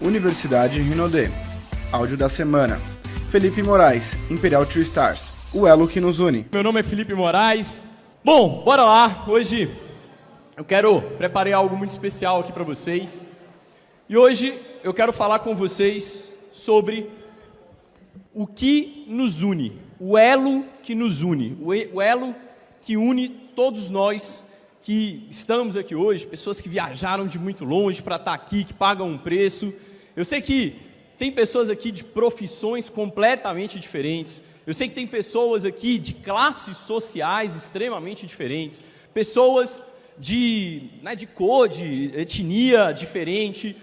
Universidade Rinodê. Áudio da semana. Felipe Moraes, Imperial Two Stars. O elo que nos une. Meu nome é Felipe Moraes. Bom, bora lá. Hoje eu preparei algo muito especial aqui para vocês. E hoje eu quero falar com vocês sobre o que nos une. O elo que nos une. O elo que une todos nós que estamos aqui hoje, pessoas que viajaram de muito longe para estar aqui, que pagam um preço. Eu sei que tem pessoas aqui de profissões completamente diferentes. Eu sei que tem pessoas aqui de classes sociais extremamente diferentes. Pessoas de cor, de etnia diferente.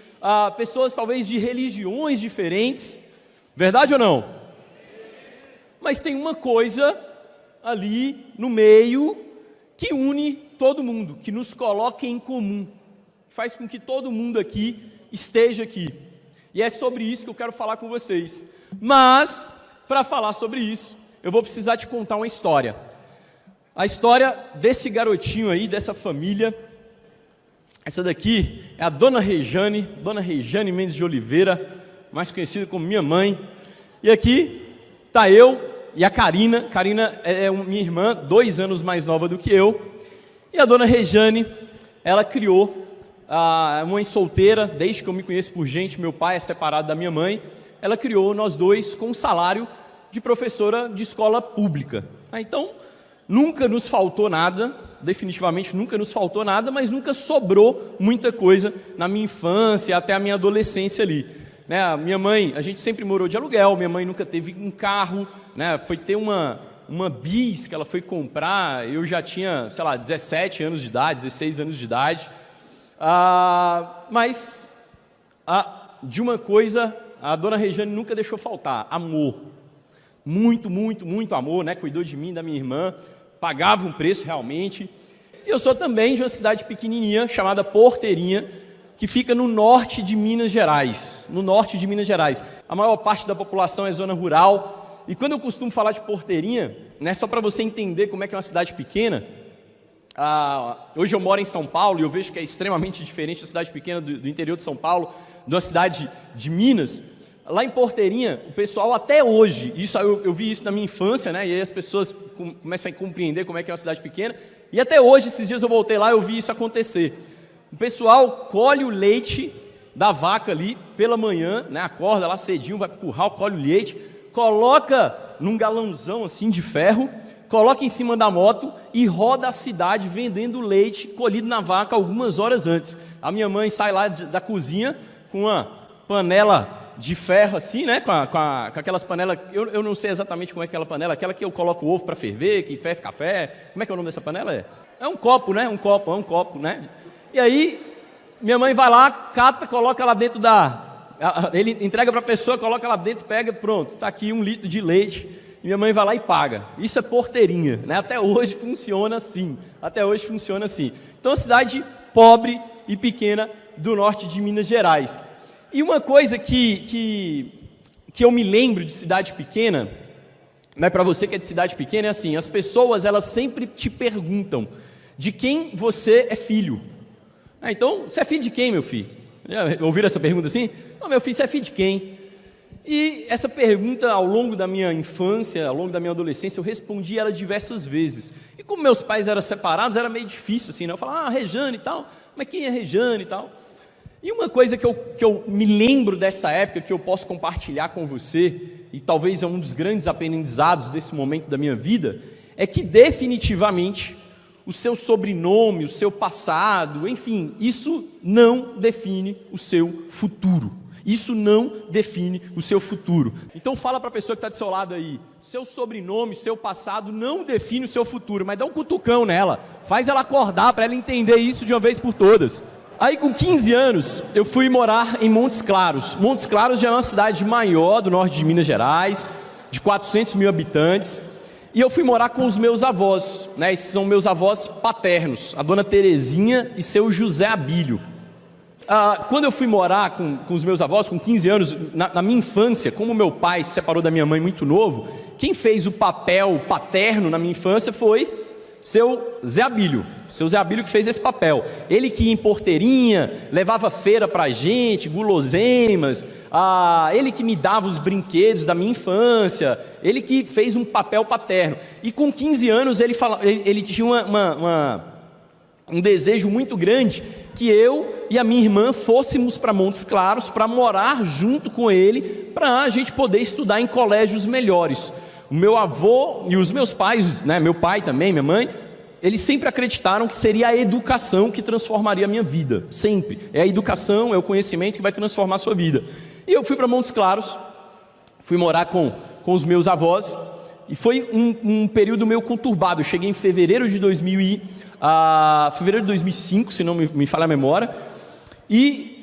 Pessoas talvez de religiões diferentes. Verdade ou não? Mas tem uma coisa ali no meio que une todo mundo, que nos coloca em comum, que faz com que todo mundo aqui esteja aqui. E é sobre isso que eu quero falar com vocês. Mas, para falar sobre isso, eu vou precisar te contar uma história. A história desse garotinho aí, dessa família. Essa daqui é a Dona Rejane Mendes de Oliveira, mais conhecida como minha mãe. E aqui está eu e a Karina. Karina é minha irmã, 2 anos mais nova do que eu. E a Dona Rejane, ela criou a mãe solteira, desde que eu me conheço por gente, meu pai é separado da minha mãe. Ela criou nós dois com um salário de professora de escola pública. Então, nunca nos faltou nada, definitivamente nunca nos faltou nada, mas nunca sobrou muita coisa na minha infância até a minha adolescência ali. A minha mãe, a gente sempre morou de aluguel, minha mãe nunca teve um carro, foi ter uma bis que ela foi comprar, eu já tinha, 17 anos de idade, 16 anos de idade. Mas de uma coisa a Dona Rejane nunca deixou faltar: amor. Muito, muito, muito amor, cuidou de mim, da minha irmã, pagava um preço realmente. E eu sou também de uma cidade pequenininha chamada Porteirinha, que fica no norte de Minas Gerais. No norte de Minas Gerais. A maior parte da população é zona rural. E quando eu costumo falar de Porteirinha, só para você entender como é que é uma cidade pequena, hoje eu moro em São Paulo e eu vejo que é extremamente diferente da cidade pequena do interior de São Paulo, de uma cidade de Minas. Lá em Porteirinha, o pessoal até hoje, eu vi isso na minha infância, e aí as pessoas começam a compreender como é que é uma cidade pequena, e até hoje, esses dias eu voltei lá e eu vi isso acontecer. O pessoal colhe o leite da vaca ali pela manhã, acorda lá cedinho, vai para o curral, colhe o leite, coloca num galãozão assim de ferro, coloca em cima da moto e roda a cidade vendendo leite colhido na vaca algumas horas antes. A minha mãe sai lá da cozinha com uma panela de ferro assim, com aquelas panelas, eu não sei exatamente como é aquela panela, aquela que eu coloco o ovo para ferver, que ferve café. Como é que é o nome dessa panela? É um copo, um copo. E aí, minha mãe vai lá, cata, coloca lá dentro ele entrega para a pessoa, coloca lá dentro, pega, pronto, está aqui 1 litro de leite, e minha mãe vai lá e paga. Isso é Porteirinha, Até hoje funciona assim, Então, uma cidade pobre e pequena do norte de Minas Gerais. E uma coisa que eu me lembro de cidade pequena, para você que é de cidade pequena, é assim: as pessoas, elas sempre te perguntam de quem você é filho. Então, você é filho de quem, meu filho? Já ouviram essa pergunta assim? Não, meu filho, você é filho de quem? E essa pergunta, ao longo da minha infância, ao longo da minha adolescência, eu respondi ela diversas vezes. E como meus pais eram separados, era meio difícil, assim, Eu falava, Rejane e tal, mas quem é Rejane e tal? E uma coisa que eu me lembro dessa época, que eu posso compartilhar com você, e talvez é um dos grandes aprendizados desse momento da minha vida, é que definitivamente o seu sobrenome, o seu passado, enfim, isso não define o seu futuro. Isso não define o seu futuro. Então fala para a pessoa que está do seu lado aí: seu sobrenome, seu passado não define o seu futuro, mas dá um cutucão nela, faz ela acordar para ela entender isso de uma vez por todas. Aí com 15 anos eu fui morar em Montes Claros. Montes Claros já é uma cidade maior do norte de Minas Gerais, de 400 mil habitantes. E eu fui morar com os meus avós, Esses são meus avós paternos, a Dona Terezinha e seu José Abílio. Quando eu fui morar com os meus avós, com 15 anos, na minha infância, como meu pai se separou da minha mãe muito novo, quem fez o papel paterno na minha infância foi seu Zé Abílio. Seu Zé Abílio que fez esse papel. Ele que ia em porteirinha, levava feira pra gente, guloseimas, ele que me dava os brinquedos da minha infância, ele que fez um papel paterno. E com 15 anos ele tinha um desejo muito grande que eu e a minha irmã fôssemos para Montes Claros para morar junto com ele, para a gente poder estudar em colégios melhores. O meu avô e os meus pais, né, meu pai também, minha mãe, eles sempre acreditaram que seria a educação que transformaria a minha vida, sempre. É a educação, é o conhecimento que vai transformar a sua vida. E eu fui para Montes Claros, fui morar com os meus avós, e foi um período meio conturbado. Eu cheguei em fevereiro de 2005, se não me falha a memória, e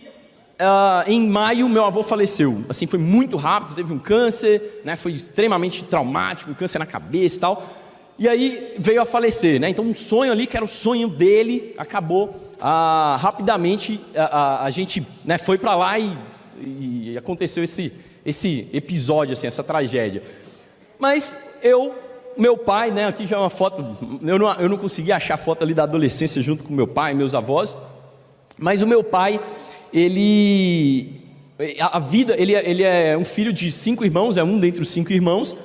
em maio meu avô faleceu. Assim, foi muito rápido, teve um câncer, né, foi extremamente traumático, um câncer na cabeça e tal. E aí veio a falecer, né? Então um sonho ali, que era o sonho dele, acabou rapidamente. A gente, né, foi para lá e aconteceu esse episódio, assim, essa tragédia. Mas meu pai, né, aqui já é uma foto, eu não consegui achar a foto ali da adolescência junto com meu pai e meus avós, mas o meu pai, ele é um filho de 5 irmãos, é um dentre os 5 irmãos,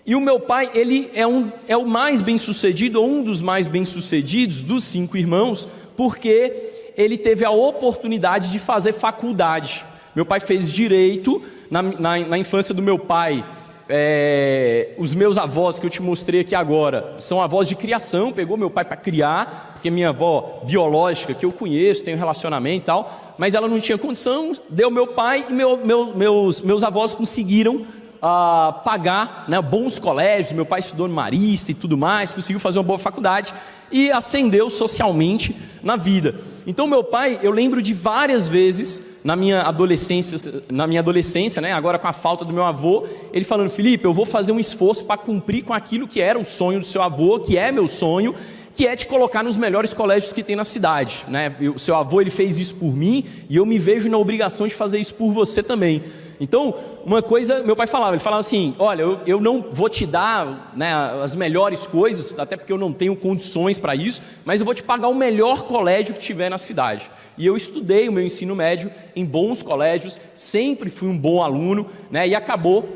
e o meu pai, ele é o mais bem-sucedido, ou um dos mais bem-sucedidos dos 5 irmãos, porque ele teve a oportunidade de fazer faculdade. Meu pai fez direito. Na infância do meu pai, os meus avós, que eu te mostrei aqui agora, são avós de criação, pegou meu pai para criar, porque minha avó biológica, que eu conheço, tenho relacionamento e tal, mas ela não tinha condição, deu meu pai, e meus avós conseguiram pagar, né, bons colégios. Meu pai estudou no Marista e tudo mais, conseguiu fazer uma boa faculdade e ascendeu socialmente na vida. Então meu pai, eu lembro de várias vezes na minha adolescência, né, agora com a falta do meu avô, ele falando: Felipe, eu vou fazer um esforço para cumprir com aquilo que era o sonho do seu avô, que é meu sonho, que é te colocar nos melhores colégios que tem na cidade, né? O seu avô, ele fez isso por mim, e eu me vejo na obrigação de fazer isso por você também. Então, uma coisa, meu pai falava, ele falava assim: olha, eu não vou te dar, né, as melhores coisas, até porque eu não tenho condições para isso, mas eu vou te pagar o melhor colégio que tiver na cidade. E eu estudei o meu ensino médio em bons colégios, sempre fui um bom aluno, né, e acabou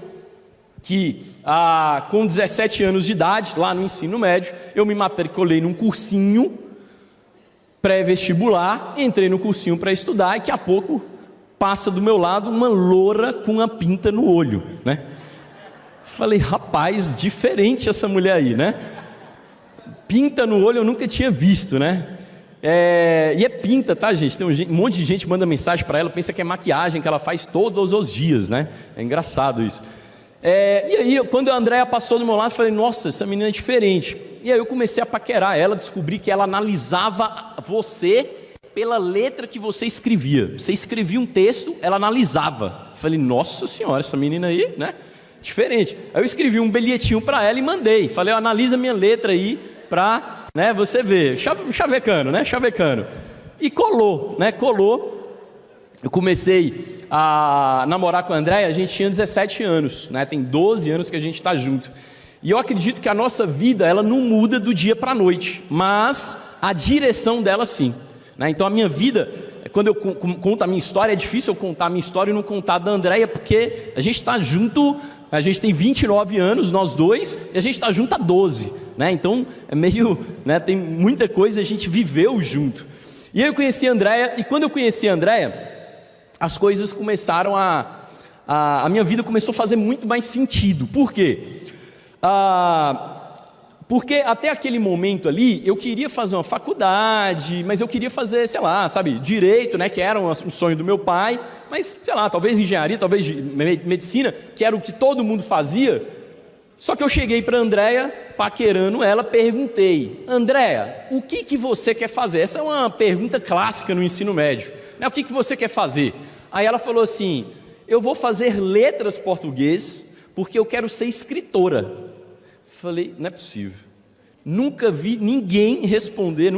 que com 17 anos de idade, lá no ensino médio, eu me matriculei num cursinho pré-vestibular, entrei no cursinho para estudar, e daqui a pouco passa do meu lado uma loura com uma pinta no olho, né? Falei: rapaz, diferente essa mulher aí, né? Pinta no olho eu nunca tinha visto, né? E é pinta, tá, gente? Tem um monte de gente manda mensagem para ela, pensa que é maquiagem que ela faz todos os dias, né? É engraçado isso. E aí, quando a Andréia passou do meu lado, eu falei: nossa, essa menina é diferente. E aí eu comecei a paquerar ela, descobri que ela analisava você pela letra que você escrevia. Você escrevia um texto, ela analisava. Falei: nossa senhora, essa menina aí, né? Diferente. Aí eu escrevi um bilhetinho para ela e mandei. Falei: analisa minha letra aí para, né, você ver. Chavecando, né? Chavecando. E colou, né? Colou. Eu comecei a namorar com a Andréia, a gente tinha 17 anos, né? Tem 12 anos que a gente está junto. E eu acredito que a nossa vida, ela não muda do dia para a noite, mas a direção dela sim. Então a minha vida, quando eu conto a minha história, é difícil eu contar a minha história e não contar da Andréia, porque a gente está junto, a gente tem 29 anos, nós dois, e a gente está junto há 12, né? Então é meio, né, tem muita coisa a gente viveu junto. E aí eu conheci a Andréia, e quando eu conheci a Andréia, as coisas começaram a minha vida começou a fazer muito mais sentido. Por quê? Porque até aquele momento ali, eu queria fazer uma faculdade, mas eu queria fazer, sei lá, sabe, direito, né, que era um sonho do meu pai, mas, sei lá, talvez engenharia, talvez medicina, que era o que todo mundo fazia. Só que eu cheguei para a Andréia, paquerando ela, perguntei: Andréia, o que você quer fazer? Essa é uma pergunta clássica no ensino médio, né? O que você quer fazer? Aí ela falou assim: eu vou fazer letras português, porque eu quero ser escritora. Falei: não é possível. Nunca ouvi ninguém responder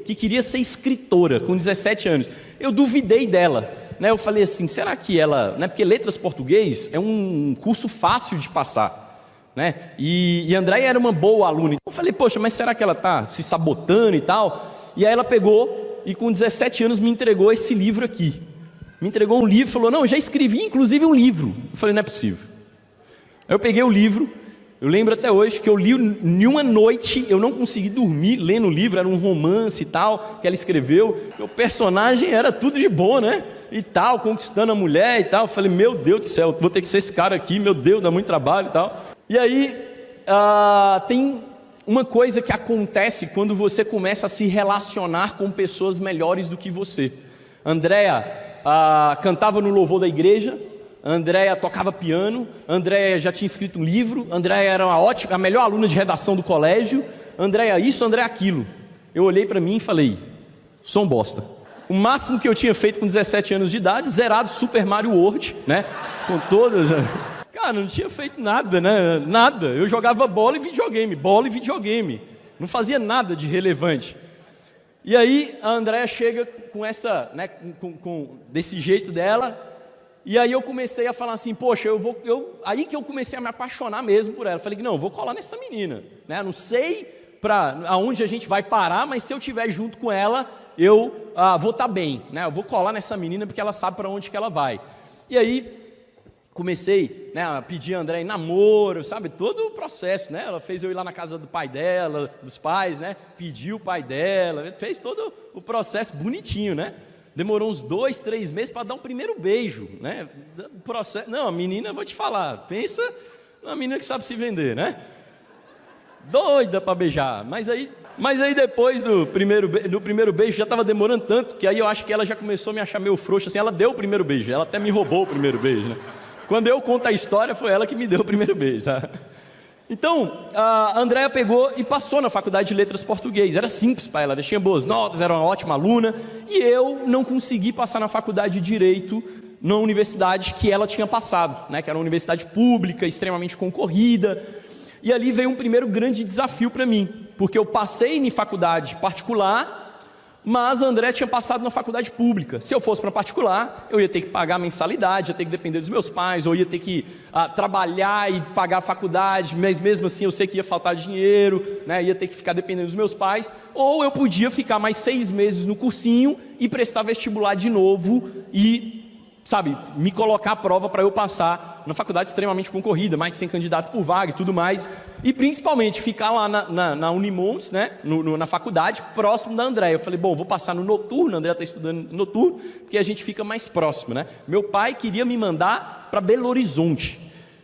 que queria ser escritora com 17 anos. Eu duvidei dela, né? Eu falei assim: será que ela, né? Porque letras português é um curso fácil de passar. né? E a Andréia era uma boa aluna. Então eu falei, poxa, mas será que ela está se sabotando e tal? E aí ela pegou e com 17 anos me entregou esse livro aqui. Me entregou um livro, falou, não, eu já escrevi inclusive um livro. Eu falei, não é possível. Aí eu peguei o livro, eu lembro até hoje que eu li em uma noite, eu não consegui dormir lendo o livro, era um romance e tal, que ela escreveu. O personagem era tudo de bom, né? E tal, conquistando a mulher e tal. Eu falei, meu Deus do céu, vou ter que ser esse cara aqui, meu Deus, dá muito trabalho e tal. E aí, tem uma coisa que acontece quando você começa a se relacionar com pessoas melhores do que você. Andréia cantava no louvor da igreja, Andréia tocava piano, Andréia já tinha escrito um livro, Andréia era a melhor aluna de redação do colégio, Andréia isso, Andréia aquilo. Eu olhei para mim e falei, sou um bosta. O máximo que eu tinha feito com 17 anos de idade, zerado Super Mario World, né? Com todas. Cara, não tinha feito nada, né? Nada. Eu jogava bola e videogame. Não fazia nada de relevante. E aí a Andréia chega com essa, né? Desse jeito dela. E aí eu comecei a falar assim, poxa, aí que eu comecei a me apaixonar mesmo por ela. Falei que não, eu vou colar nessa menina, né? Não sei aonde a gente vai parar, mas se eu estiver junto com ela, eu vou estar bem, né? Eu vou colar nessa menina porque ela sabe para onde que ela vai. E aí comecei, né, a pedir a Andréia em namoro, sabe, todo o processo, né? Ela fez eu ir lá na casa do pai dela, dos pais, né? Pediu o pai dela, fez todo o processo bonitinho, né? Demorou uns 2, 3 meses para dar um primeiro beijo, né? Não, a menina, vou te falar, pensa numa menina que sabe se vender, né? Doida para beijar, mas aí depois do primeiro beijo já estava demorando tanto, que aí eu acho que ela já começou a me achar meio frouxa, assim, ela deu o primeiro beijo, ela até me roubou o primeiro beijo, né? Quando eu conto a história, foi ela que me deu o primeiro beijo, tá? Então, a Andréia pegou e passou na faculdade de letras português, era simples para ela tinha boas notas, era uma ótima aluna, e eu não consegui passar na faculdade de Direito na universidade que ela tinha passado, né? Que era uma universidade pública, extremamente concorrida, e ali veio um primeiro grande desafio para mim, porque eu passei em faculdade particular, mas a Andréia tinha passado na faculdade pública. Se eu fosse para particular, eu ia ter que pagar mensalidade, ia ter que depender dos meus pais, ou ia ter que trabalhar e pagar a faculdade, mas mesmo assim eu sei que ia faltar dinheiro, né? Ia ter que ficar dependendo dos meus pais, ou eu podia ficar mais 6 meses no cursinho e prestar vestibular de novo e, sabe, me colocar à prova para eu passar na faculdade extremamente concorrida, mais de 100 candidatos por vaga e tudo mais, e principalmente ficar lá na Unimontes, né, na faculdade, próximo da Andréia. Eu falei, bom, vou passar no noturno, a Andréia está estudando noturno, porque a gente fica mais próximo, né? Meu pai queria me mandar para Belo Horizonte,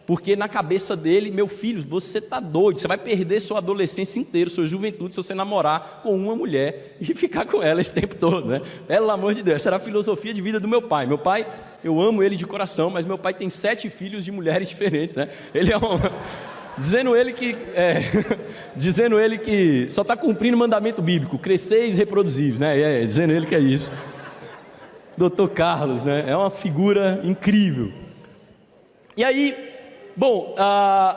porque na cabeça dele, meu filho, você está doido, você vai perder sua adolescência inteira, sua juventude, se você namorar com uma mulher e ficar com ela esse tempo todo, né? Pelo amor de Deus, essa era a filosofia de vida do meu pai. Meu pai, eu amo ele de coração, mas meu pai tem 7 filhos de mulheres diferentes, né? Ele é dizendo ele que só está cumprindo o mandamento bíblico, cresceis e reproduzíveis, né? Dizendo ele que é isso. Dr. Carlos, né? É uma figura incrível. E aí, bom,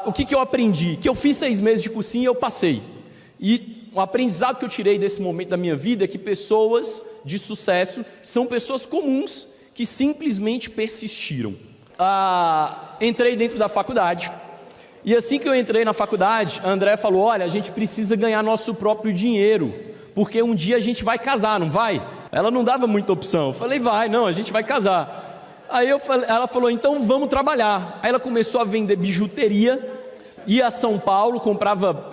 o que eu aprendi? Que eu fiz 6 meses de cursinho e eu passei. E o aprendizado que eu tirei desse momento da minha vida é que pessoas de sucesso são pessoas comuns que simplesmente persistiram. Entrei dentro da faculdade. E assim que eu entrei na faculdade, a Andréia falou, olha, a gente precisa ganhar nosso próprio dinheiro, porque um dia a gente vai casar, não vai? Ela não dava muita opção. Eu falei, vai, não, a gente vai casar. Aí ela falou, então vamos trabalhar. Aí ela começou a vender bijuteria, ia a São Paulo, comprava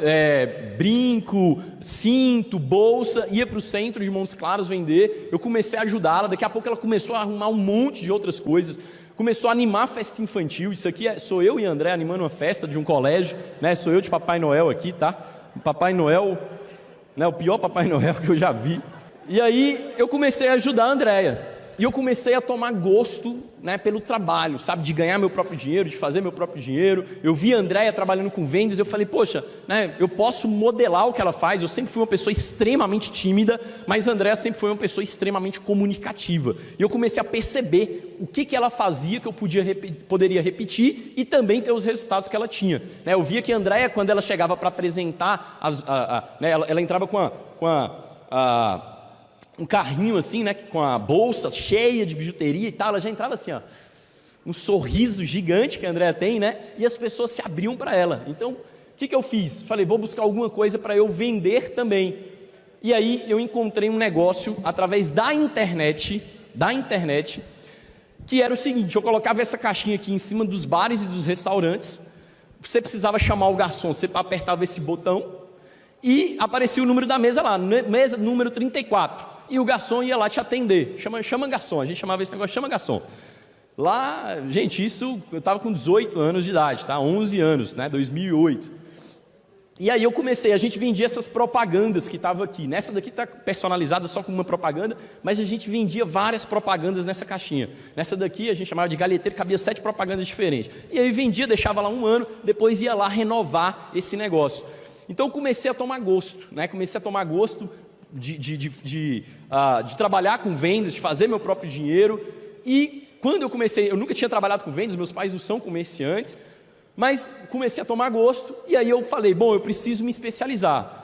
brinco, cinto, bolsa, ia para o centro de Montes Claros vender. Eu comecei a ajudá-la, daqui a pouco ela começou a arrumar um monte de outras coisas, começou a animar a festa infantil. Isso aqui sou eu e a André animando uma festa de um colégio, né? Sou eu de Papai Noel aqui, tá? Papai Noel, né? O pior Papai Noel que eu já vi. E aí eu comecei a ajudar a Andréia. E eu comecei a tomar gosto, né, pelo trabalho, sabe, de ganhar meu próprio dinheiro, de fazer meu próprio dinheiro. Eu vi a Andréia trabalhando com vendas, eu falei, poxa, né, eu posso modelar o que ela faz. Eu sempre fui uma pessoa extremamente tímida, mas a Andréia sempre foi uma pessoa extremamente comunicativa. E eu comecei a perceber o que ela fazia que eu poderia repetir e também ter os resultados que ela tinha. Né, eu via que a Andréia, quando ela chegava para apresentar, né, ela entrava um carrinho assim, né, com a bolsa cheia de bijuteria e tal, ela já entrava assim, ó, um sorriso gigante que a Andréa tem, né? E as pessoas se abriam para ela. Então, o que eu fiz? Falei, vou buscar alguma coisa para eu vender também. E aí eu encontrei um negócio através da internet, que era o seguinte: eu colocava essa caixinha aqui em cima dos bares e dos restaurantes. Você precisava chamar o garçom, você apertava esse botão e aparecia o número da mesa lá, mesa número 34. E o garçom ia lá te atender. Chama garçom, a gente chamava esse negócio, chama garçom. Lá, gente, isso eu estava com 18 anos de idade, tá? 11 anos, né? 2008. E aí eu comecei, a gente vendia essas propagandas que estavam aqui. Nessa daqui está personalizada só com uma propaganda, mas a gente vendia várias propagandas nessa caixinha. Nessa daqui a gente chamava de galheteiro, cabia 7 propagandas diferentes. E aí vendia, deixava lá um ano, depois ia lá renovar esse negócio. Então eu comecei a tomar gosto, né? Comecei a tomar gosto de trabalhar com vendas, de fazer meu próprio dinheiro. E quando eu comecei, eu nunca tinha trabalhado com vendas, meus pais não são comerciantes, mas comecei a tomar gosto, e aí eu falei, bom, eu preciso me especializar.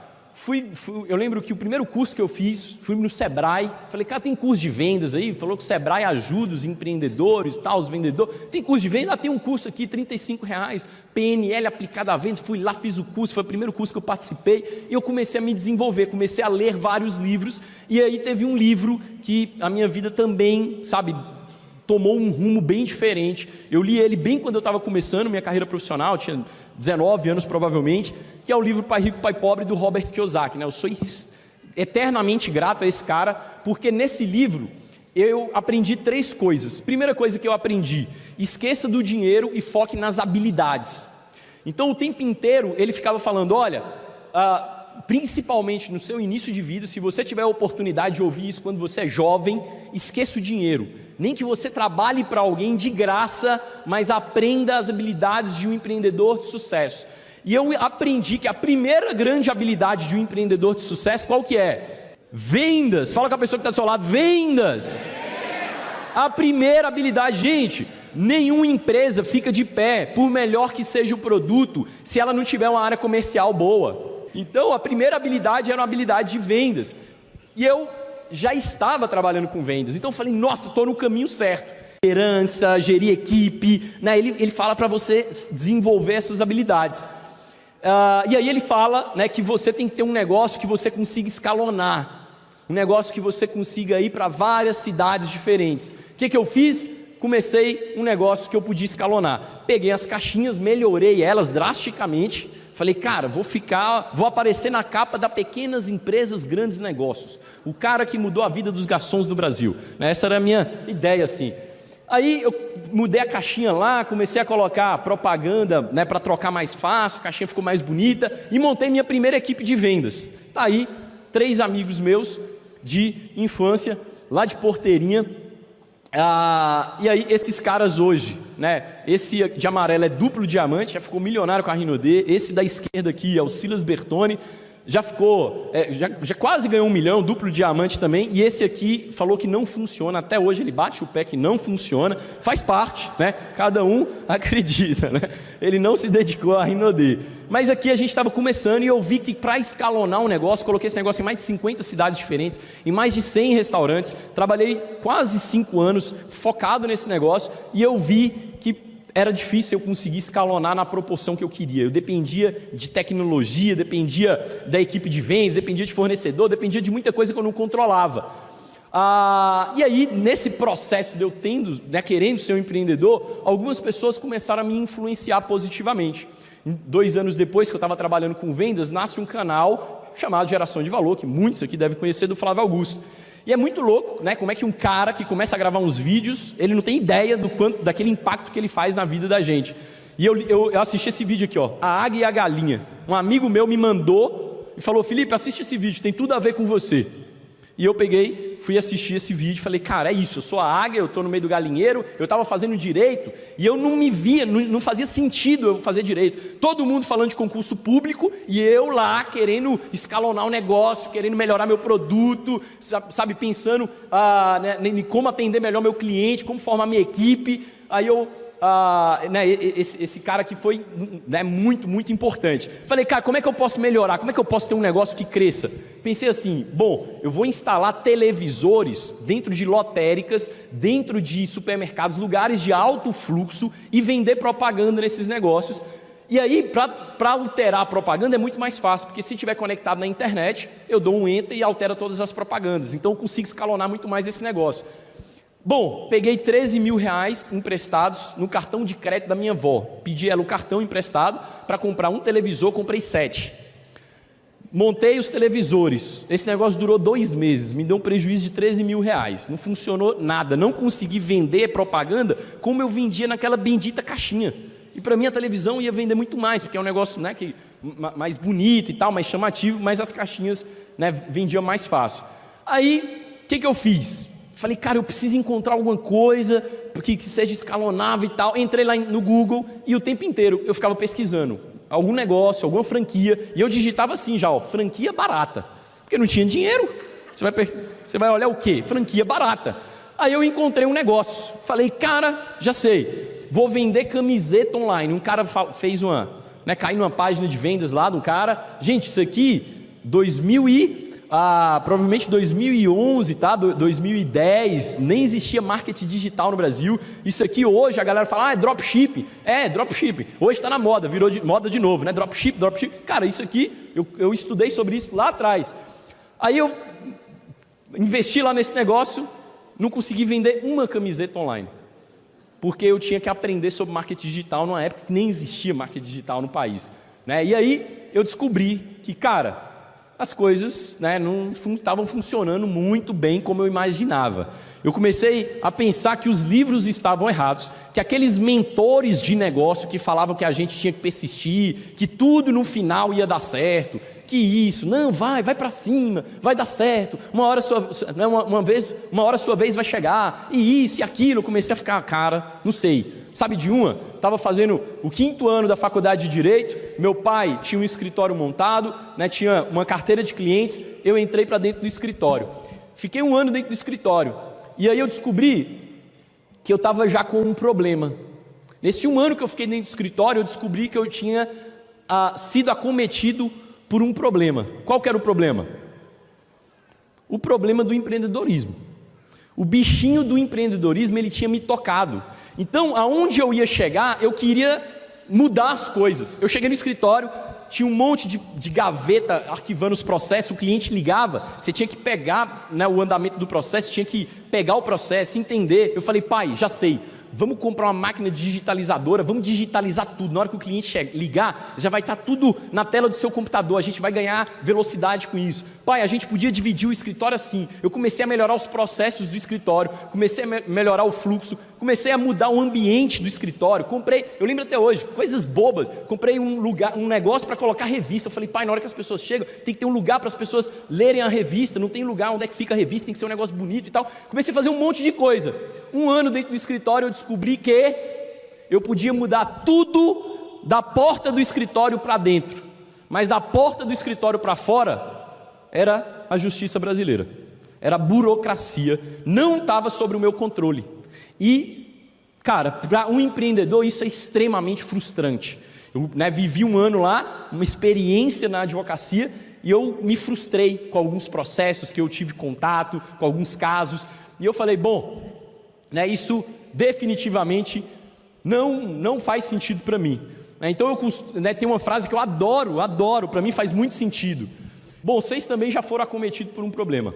Eu lembro que o primeiro curso que eu fiz, fui no Sebrae, falei, cara, tem curso de vendas aí? Falou que o Sebrae ajuda os empreendedores, tal, os vendedores. Tem curso de vendas? Tem um curso aqui, R$35, PNL aplicado a vendas. Fui lá, fiz o curso, foi o primeiro curso que eu participei, e eu comecei a me desenvolver, comecei a ler vários livros, e aí teve um livro que a minha vida também, sabe, tomou um rumo bem diferente. Eu li ele bem quando eu estava começando minha carreira profissional, tinha 19 anos provavelmente, que é o livro Pai Rico, Pai Pobre, do Robert Kiyosaki, né? Eu sou eternamente grato a esse cara, porque nesse livro eu aprendi 3 coisas. Primeira coisa que eu aprendi: esqueça do dinheiro e foque nas habilidades. Então o tempo inteiro ele ficava falando, olha, principalmente no seu início de vida, se você tiver a oportunidade de ouvir isso quando você é jovem, esqueça o dinheiro. Nem que você trabalhe para alguém de graça, mas aprenda as habilidades de um empreendedor de sucesso. E eu aprendi que a primeira grande habilidade de um empreendedor de sucesso, qual que é? Vendas. Fala com a pessoa que está do seu lado, vendas. A primeira habilidade, gente, nenhuma empresa fica de pé, por melhor que seja o produto, se ela não tiver uma área comercial boa. Então a primeira habilidade era uma habilidade de vendas. E eu já estava trabalhando com vendas, então eu falei, nossa, estou no caminho certo. Liderança, gerir equipe, né? Ele fala para você desenvolver essas habilidades. E aí ele fala, né, que você tem que ter um negócio que você consiga escalonar, um negócio que você consiga ir para várias cidades diferentes. O que eu fiz? Comecei um negócio que eu podia escalonar. Peguei as caixinhas, melhorei elas drasticamente. Falei, cara, vou aparecer na capa da Pequenas Empresas, Grandes Negócios. O cara que mudou a vida dos garçons no Brasil. Essa era a minha ideia, assim. Aí eu mudei a caixinha lá, comecei a colocar propaganda, né, para trocar mais fácil, a caixinha ficou mais bonita e montei minha primeira equipe de vendas. Tá aí, 3 amigos meus de infância, lá de Porteirinha. E aí esses caras hoje, né, esse de amarelo é duplo diamante, já ficou milionário com a Rinode. Esse da esquerda aqui é o Silas Bertoni, já ficou, já quase ganhou 1 milhão, duplo diamante também. E esse aqui falou que não funciona, até hoje ele bate o pé que não funciona, faz parte, né, cada um acredita, né, ele não se dedicou a Rinode. Mas aqui a gente estava começando e eu vi que para escalonar um negócio, coloquei esse negócio em mais de 50 cidades diferentes, em mais de 100 restaurantes, trabalhei quase 5 anos focado nesse negócio e eu vi que era difícil eu conseguir escalonar na proporção que eu queria. Eu dependia de tecnologia, dependia da equipe de vendas, dependia de fornecedor, dependia de muita coisa que eu não controlava. E aí, nesse processo de eu querendo ser um empreendedor, algumas pessoas começaram a me influenciar positivamente. 2 anos depois que eu estava trabalhando com vendas, nasce um canal chamado Geração de Valor, que muitos aqui devem conhecer, do Flávio Augusto. E é muito louco, né, como é que um cara que começa a gravar uns vídeos, ele não tem ideia daquele impacto que ele faz na vida da gente. E eu assisti esse vídeo aqui, ó, A Águia e a Galinha. Um amigo meu me mandou e falou, Felipe, assiste esse vídeo, tem tudo a ver com você. E eu peguei, fui assistir esse vídeo e falei, cara, é isso, eu sou a águia, eu estou no meio do galinheiro, eu estava fazendo direito e eu não me via, não fazia sentido eu fazer direito. Todo mundo falando de concurso público e eu lá querendo escalonar o negócio, querendo melhorar meu produto, sabe, pensando né, em como atender melhor meu cliente, como formar minha equipe. Aí né, esse cara que foi, né, muito, muito importante. Falei, cara, como é que eu posso melhorar? Como é que eu posso ter um negócio que cresça? Pensei assim, bom, eu vou instalar televisores dentro de lotéricas, dentro de supermercados, lugares de alto fluxo e vender propaganda nesses negócios. E aí, para alterar a propaganda é muito mais fácil, porque se estiver conectado na internet, eu dou um enter e altera todas as propagandas. Então eu consigo escalonar muito mais esse negócio. Bom, peguei 13 mil reais emprestados no cartão de crédito da minha avó. Pedi ela o cartão emprestado para comprar um televisor, comprei 7. Montei os televisores. Esse negócio durou 2 meses, me deu um prejuízo de 13 mil reais. Não funcionou nada, não consegui vender propaganda como eu vendia naquela bendita caixinha. E para mim a televisão ia vender muito mais, porque é um negócio, né, mais bonito e tal, mais chamativo, mas as caixinhas, né, vendiam mais fácil. Aí, o que eu fiz? Falei, cara, eu preciso encontrar alguma coisa que seja escalonável e tal. Entrei lá no Google e o tempo inteiro eu ficava pesquisando algum negócio, alguma franquia, e eu digitava assim já, ó, franquia barata, porque não tinha dinheiro. Você vai olhar o quê? Franquia barata. Aí eu encontrei um negócio, falei, cara, já sei, vou vender camiseta online. Um cara fez caiu numa página de vendas lá de um cara, gente, isso aqui, provavelmente 2011, tá? 2010, nem existia marketing digital no Brasil. Isso aqui hoje a galera fala, é dropshipping. É, dropshipping. Hoje está na moda, virou moda de novo, né? Dropshipping. Cara, isso aqui, eu estudei sobre isso lá atrás. Aí eu investi lá nesse negócio, não consegui vender uma camiseta online. Porque eu tinha que aprender sobre marketing digital numa época que nem existia marketing digital no país, né? E aí eu descobri que, cara, as coisas, né, não estavam funcionando muito bem como eu imaginava. Eu comecei a pensar que os livros estavam errados, que aqueles mentores de negócio que falavam que a gente tinha que persistir, que tudo no final ia dar certo, que isso, não, vai para cima, vai dar certo, uma hora sua vez vai chegar, e isso e aquilo. Eu comecei a ficar, cara, não sei. Sabe de uma? Estava fazendo o 5º ano da faculdade de Direito, meu pai tinha um escritório montado, né, tinha uma carteira de clientes, eu entrei para dentro do escritório. Fiquei 1 ano dentro do escritório, e aí eu descobri que eu estava já com um problema. Nesse 1 ano que eu fiquei dentro do escritório, eu descobri que eu tinha sido acometido por um problema. Qual que era o problema? O problema do empreendedorismo. O bichinho do empreendedorismo, ele tinha me tocado. Então, aonde eu ia chegar, eu queria mudar as coisas. Eu cheguei no escritório, tinha um monte de gaveta arquivando os processos, o cliente ligava, você tinha que pegar, né, o andamento do processo, tinha que pegar o processo, entender. Eu falei, pai, já sei, vamos comprar uma máquina digitalizadora, vamos digitalizar tudo. Na hora que o cliente ligar, já vai estar tudo na tela do seu computador, a gente vai ganhar velocidade com isso. Pai, a gente podia dividir o escritório assim. Eu comecei a melhorar os processos do escritório, comecei a melhorar o fluxo, comecei a mudar o ambiente do escritório. Eu lembro até hoje, coisas bobas, comprei um negócio para colocar revista. Eu falei, pai, na hora que as pessoas chegam, tem que ter um lugar para as pessoas lerem a revista, não tem lugar onde é que fica a revista, tem que ser um negócio bonito e tal. Comecei a fazer um monte de coisa. 1 ano dentro do escritório, eu descobri que eu podia mudar tudo da porta do escritório para dentro, mas da porta do escritório para fora era a justiça brasileira, era a burocracia, não estava sobre o meu controle. E, cara, para um empreendedor isso é extremamente frustrante. Eu, né, vivi 1 ano lá, uma experiência na advocacia, e eu me frustrei com alguns processos que eu tive contato, com alguns casos, e eu falei, bom, né, isso definitivamente não faz sentido para mim. Então tem uma frase que eu adoro, para mim faz muito sentido. Bom, vocês também já foram acometidos por um problema.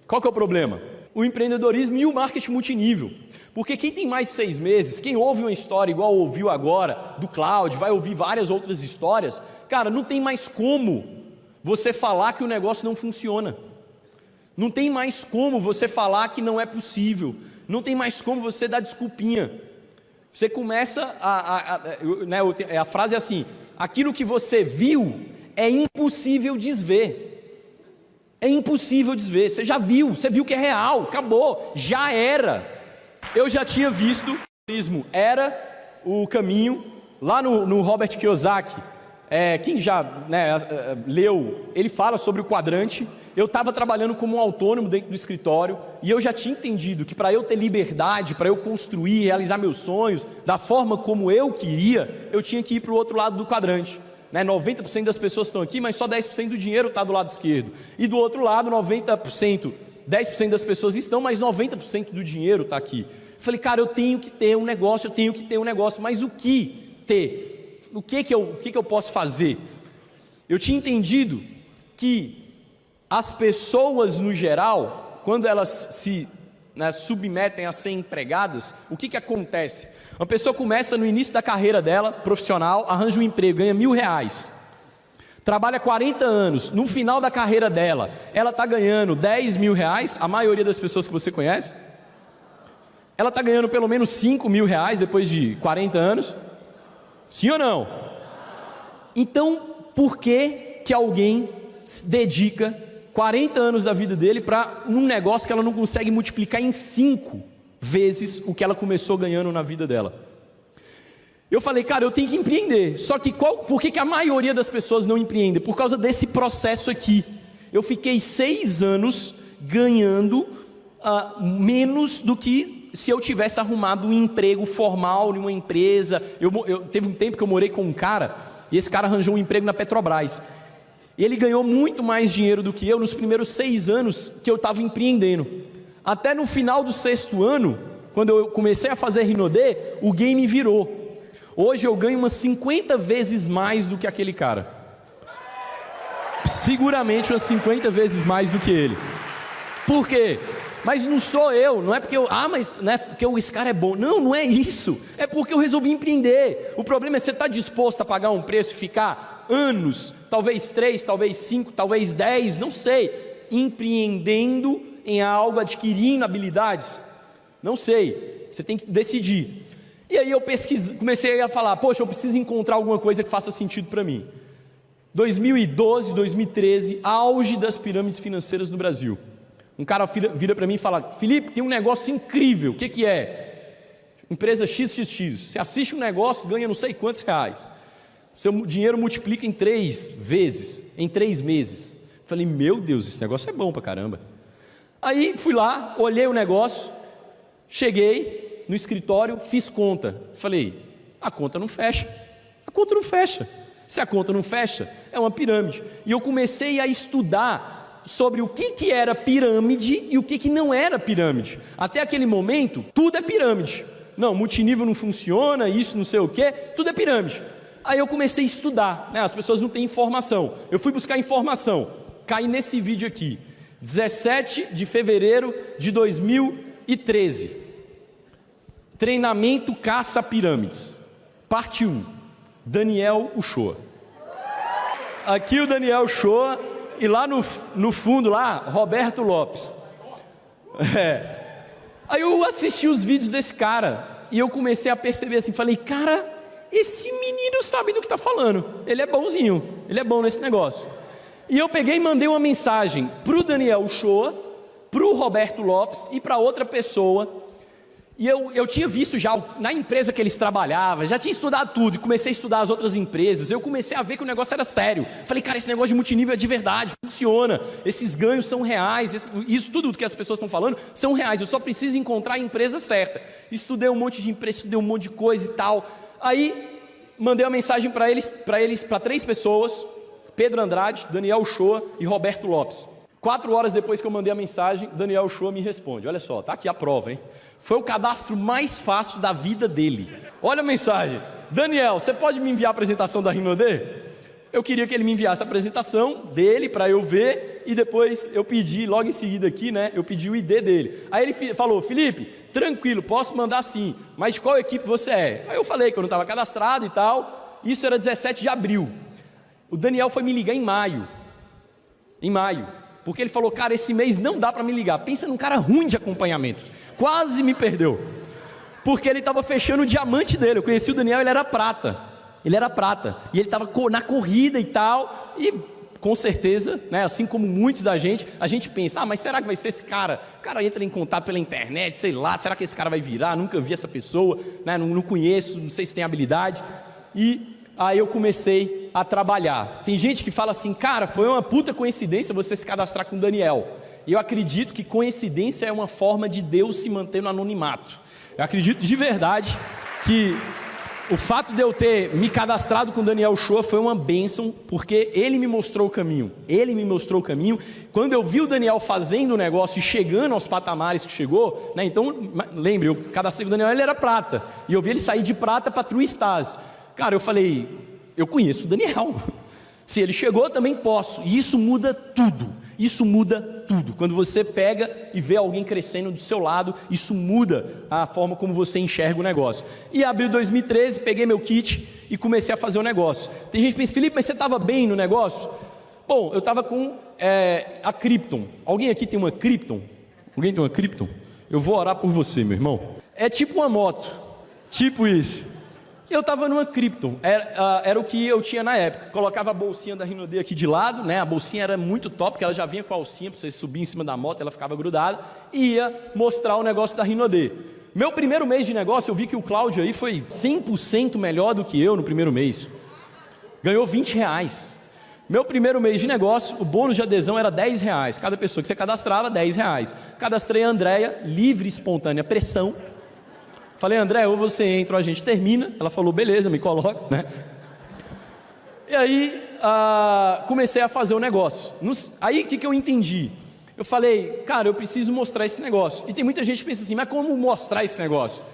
Qual que é o problema? O empreendedorismo e o marketing multinível. Porque quem tem mais de 6 meses, quem ouve uma história igual ouviu agora, do Cláudio, vai ouvir várias outras histórias, cara, não tem mais como você falar que o negócio não funciona. Não tem mais como você falar que não é possível. Não tem mais como você dar desculpinha. Você começa a frase é assim, aquilo que você viu é impossível desver. É impossível desver. Você já viu, você viu que é real, acabou, já era. Eu já tinha visto que o empreendedorismo era o caminho. Lá no Robert Kiyosaki, quem já leu, ele fala sobre o quadrante. Eu estava trabalhando como um autônomo dentro do escritório e eu já tinha entendido que para eu ter liberdade, para eu construir, realizar meus sonhos da forma como eu queria, eu tinha que ir para o outro lado do quadrante. né? 90% das pessoas estão aqui, mas só 10% do dinheiro está do lado esquerdo. E do outro lado, 90%, 10% das pessoas estão, mas 90% do dinheiro está aqui. Eu falei, cara, eu tenho que ter um negócio, mas o que ter? O que eu posso fazer? Eu tinha entendido que as pessoas, no geral, quando elas se submetem a ser empregadas, o que acontece? Uma pessoa começa no início da carreira dela, profissional, arranja um emprego, ganha R$1.000, trabalha 40 anos, no final da carreira dela, ela está ganhando R$10.000, a maioria das pessoas que você conhece, ela está ganhando pelo menos R$5.000 depois de 40 anos, sim ou não? Então, por que alguém dedica 40 anos da vida dele para um negócio que ela não consegue multiplicar em 5 vezes o que ela começou ganhando na vida dela? Eu falei, cara, eu tenho que empreender. Só que por que a maioria das pessoas não empreende? Por causa desse processo aqui. Eu fiquei 6 anos ganhando menos do que se eu tivesse arrumado um emprego formal em uma empresa. Teve um tempo que eu morei com um cara, e esse cara arranjou um emprego na Petrobras. E ele ganhou muito mais dinheiro do que eu nos primeiros 6 anos que eu estava empreendendo. Até no final do 6º ano, quando eu comecei a fazer Rinode, o game virou. Hoje eu ganho umas 50 vezes mais do que aquele cara. Seguramente umas 50 vezes mais do que ele. Por quê? Mas não sou eu, não é porque porque esse cara é bom. Não é isso. É porque eu resolvi empreender. O problema é você estar disposto a pagar um preço e ficar anos, talvez 3, talvez 5, talvez 10, não sei, empreendendo em algo, adquirindo habilidades. Não sei. Você tem que decidir. E aí eu comecei a falar, poxa, eu preciso encontrar alguma coisa que faça sentido para mim. 2012, 2013, auge das pirâmides financeiras no Brasil. Um cara vira para mim e fala, Felipe, tem um negócio incrível, o que é? Empresa XXX, você assiste um negócio, ganha não sei quantos reais, seu dinheiro multiplica em 3 vezes, em 3 meses. Falei, meu Deus, esse negócio é bom pra caramba. Aí fui lá, olhei o negócio, cheguei no escritório, fiz conta. Falei, a conta não fecha. Se a conta não fecha, é uma pirâmide. E eu comecei a estudar sobre o que era pirâmide e o que não era pirâmide. Até aquele momento, tudo é pirâmide. Não, multinível não funciona, isso não sei o que, tudo é pirâmide. Aí eu comecei a estudar, as pessoas não têm informação. Eu fui buscar informação, caí nesse vídeo aqui, 17 de fevereiro de 2013. Treinamento caça pirâmides, parte 1, Daniel Uchoa. Aqui o Daniel Uchoa, e lá no fundo, lá, Roberto Lopes. Aí eu assisti os vídeos desse cara, e eu comecei a perceber assim, falei, cara, esse menino sabe do que está falando, ele é bonzinho, ele é bom nesse negócio. E eu peguei e mandei uma mensagem para o Daniel Uchoa, para o Roberto Lopes e para outra pessoa. E eu tinha visto já na empresa que eles trabalhavam, já tinha estudado tudo, e comecei a estudar as outras empresas. Eu comecei a ver que o negócio era sério. Falei, cara, esse negócio de multinível é de verdade, funciona, esses ganhos são reais, isso tudo que as pessoas estão falando são reais, eu só preciso encontrar a empresa certa. Estudei um monte de empresa, estudei um monte de coisa e tal. Aí mandei uma mensagem para 3 pessoas, Pedro Andrade, Daniel Uchoa e Roberto Lopes. 4 horas depois que eu mandei a mensagem, Daniel Uchoa me responde. Olha só, tá aqui a prova, hein? Foi o cadastro mais fácil da vida dele. Olha a mensagem. Daniel, você pode me enviar a apresentação da Rinode? Eu queria que ele me enviasse a apresentação dele para eu ver, e depois eu pedi, logo em seguida aqui, eu pedi o ID dele. Aí ele falou, Felipe, tranquilo, posso mandar sim, mas de qual equipe você é? Aí eu falei que eu não estava cadastrado e tal. Isso era 17 de abril. O Daniel foi me ligar em maio. Porque ele falou, cara, esse mês não dá para me ligar. Pensa num cara ruim de acompanhamento. Quase me perdeu. Porque ele estava fechando o diamante dele. Eu conheci o Daniel, ele era prata. E ele estava na corrida e tal. E com certeza, assim como muitos da gente, a gente pensa, mas será que vai ser esse cara? O cara entra em contato pela internet, sei lá, será que esse cara vai virar? Nunca vi essa pessoa, não conheço, não sei se tem habilidade. E aí eu comecei a trabalhar. Tem gente que fala assim, cara, foi uma puta coincidência você se cadastrar com o Daniel. E eu acredito que coincidência é uma forma de Deus se manter no anonimato. Eu acredito de verdade que O fato de eu ter me cadastrado com o Daniel Shoa foi uma bênção, porque ele me mostrou o caminho. Ele me mostrou o caminho. Quando eu vi o Daniel fazendo o negócio e chegando aos patamares que chegou, né? Então, lembre, eu cadastrei com o Daniel, ele era prata. E eu vi ele sair de prata para True Stars. Cara, eu falei, eu conheço o Daniel. Se ele chegou, eu também posso. E isso muda tudo. Isso muda tudo. Quando você pega e vê alguém crescendo do seu lado, isso muda a forma como você enxerga o negócio. E abril 2013, peguei meu kit e comecei a fazer o negócio. Tem gente que pensa, Felipe, mas você estava bem no negócio? Bom, eu estava com a Krypton. Alguém aqui tem uma Krypton? Alguém tem uma Krypton? Eu vou orar por você, meu irmão. É tipo uma moto. Tipo isso. Eu estava numa Krypton, era o que eu tinha na época. Colocava a bolsinha da Rinode aqui de lado, né? A bolsinha era muito top, porque ela já vinha com a alcinha para você subir em cima da moto, ela ficava grudada, e ia mostrar o negócio da Rinode. Meu primeiro mês de negócio, eu vi que o Cláudio aí foi 100% melhor do que eu no primeiro mês. Ganhou R$20. Meu primeiro mês de negócio, o bônus de adesão era R$10. Cada pessoa que você cadastrava, R$10. Cadastrei a Andréia, livre e espontânea pressão. Falei, André, ou você entra ou a gente termina. Ela falou, beleza, me coloca, né? E aí, comecei a fazer o negócio. Aí, o que eu entendi? Eu falei, cara, eu preciso mostrar esse negócio. E tem muita gente que pensa assim, mas como mostrar esse negócio?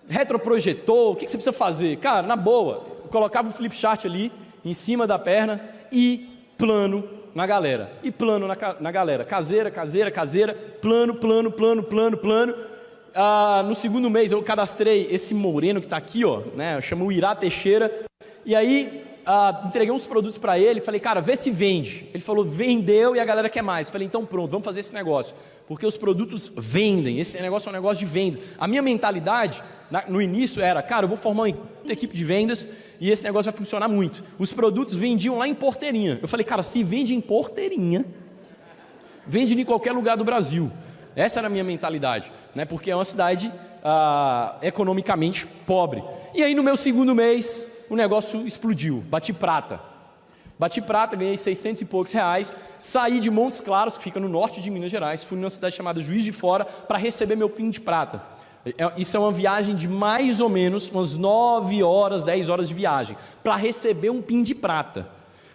Retroprojetor, o que você precisa fazer? Cara, na boa, eu colocava o flip chart ali, em cima da perna, e plano na galera. E plano na galera. Caseira, plano. No segundo mês eu cadastrei esse moreno que está aqui, ó, né? Eu chamo o Irá Teixeira. E aí entreguei uns produtos para ele. Falei, cara, vê se vende. Ele falou, vendeu e a galera quer mais. Falei, então pronto, vamos fazer esse negócio. Porque os produtos vendem. Esse negócio é um negócio de vendas. A minha mentalidade no início era, cara, eu vou formar uma equipe de vendas e esse negócio vai funcionar muito. Os produtos vendiam lá em Porteirinha. Eu falei, cara, se vende em Porteirinha, vende em qualquer lugar do Brasil. Essa era a minha mentalidade, né? Porque é uma cidade economicamente pobre. E aí no meu segundo mês, o negócio explodiu, bati prata, ganhei 600 e poucos reais, saí de Montes Claros, que fica no norte de Minas Gerais, fui numa cidade chamada Juiz de Fora, para receber meu PIN de prata. Isso é uma viagem de mais ou menos umas 9 horas, 10 horas de viagem, para receber um PIN de prata.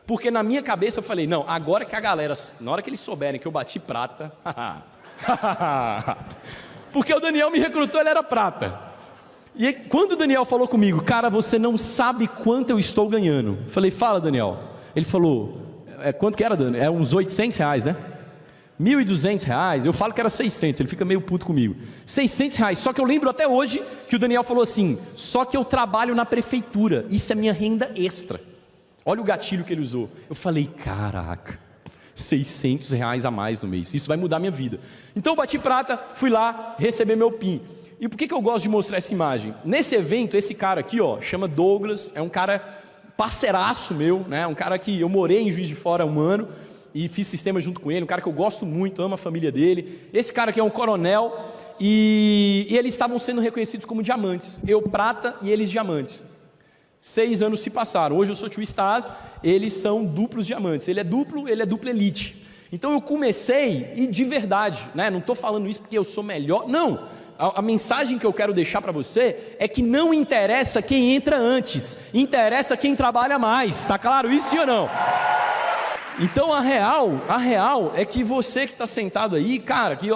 Porque na minha cabeça eu falei, não, agora que a galera, na hora que eles souberem que eu bati prata... Porque o Daniel me recrutou, ele era prata. E quando o Daniel falou comigo, cara, você não sabe quanto eu estou ganhando. Eu falei, fala, Daniel. Ele falou, quanto que era, Daniel? É uns R$800, né? R$1.200. Eu falo que era 600, ele fica meio puto comigo. R$600. Só que eu lembro até hoje que o Daniel falou assim, só que eu trabalho na prefeitura, isso é minha renda extra. Olha o gatilho que ele usou. Eu falei, caraca, R$600 a mais no mês, isso vai mudar minha vida. Então eu bati prata, fui lá receber meu PIN. E por que eu gosto de mostrar essa imagem? Nesse evento, esse cara aqui, ó, chama Douglas, é um cara parceiraço meu, né? Um cara que eu morei em Juiz de Fora há 1 ano e fiz sistema junto com ele, um cara que eu gosto muito, amo a família dele. Esse cara aqui é um coronel e eles estavam sendo reconhecidos como diamantes, eu prata e eles diamantes. 6 anos se passaram, hoje eu sou True Stars, eles são duplos diamantes, ele é duplo elite. Então eu comecei, e de verdade, né? Não estou falando isso porque eu sou melhor, não, a mensagem que eu quero deixar para você é que não interessa quem entra antes, interessa quem trabalha mais, está claro isso, sim ou não? Então a real é que você que está sentado aí, cara, que